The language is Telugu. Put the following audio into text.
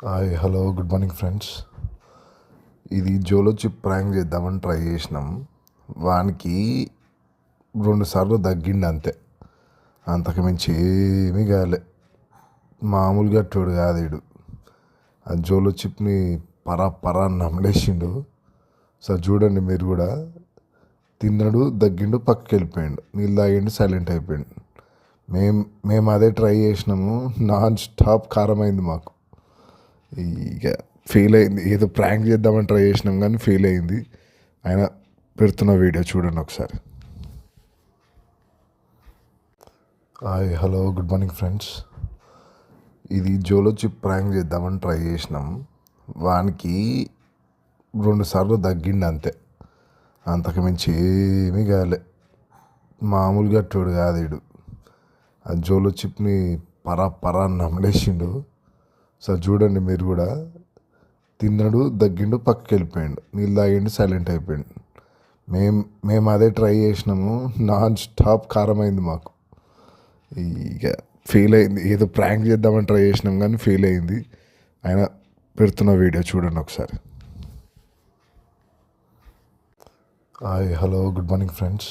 Hi hello good morning friends. ఇది జోలో చిప్ ప్రాంక్ చేద్దామని ట్రై చేసినాం. వానికి 2 సార్లు దగ్గిండు అంతే, అంతకు మించి ఏమీ కాలే. మామూలుగా అట్టోడు కాదు వీడు. ఆ జోలో చిప్ని పరా నమిలేసిండు. సార్ చూడండి మీరు కూడా. తిన్నాడు, దగ్గిండు, పక్కకి వెళ్ళిపోయాడు, నీళ్ళు తాగిండు, సైలెంట్ అయిపోయాడు. మేము అదే ట్రై చేసినాము. నాన్ స్టాప్ కారం అయింది మాకు. ఇక ఫెయిల్ అయింది. ఏదో ప్రాంక్ చేద్దామని ట్రై చేసినాం కానీ ఫెయిల్ అయింది. ఆయన పెడుతున్న వీడియో చూడండి ఒకసారి. Hi hello good morning friends. ఇది జోలో చిప్ ప్రాంక్ చేద్దామని ట్రై చేసినాం. వానికి 2 సార్లు దగ్గిండు అంతే, అంతకు మించి ఏమీ కాలే. మామూలుగా అట్టోడు కాదు వీడు. ఆ జోలో చిప్ని పరా నమిలేసిండు. సార్ చూడండి మీరు కూడా. తిన్నాడు, దగ్గిండు, పక్కకి వెళ్ళిపోయాడు, నీళ్ళు తాగిండు, సైలెంట్ అయిపోయాడు. మేము అదే ట్రై చేసినాము. నాన్ స్టాప్ కారం అయింది మాకు. ఇక ఫెయిల్ అయింది. ఏదో ప్రాంక్ చేద్దామని ట్రై చేసినాం కానీ ఫెయిల్ అయింది. ఆయన పెడుతున్న వీడియో చూడండి ఒకసారి. Hi hello good morning friends.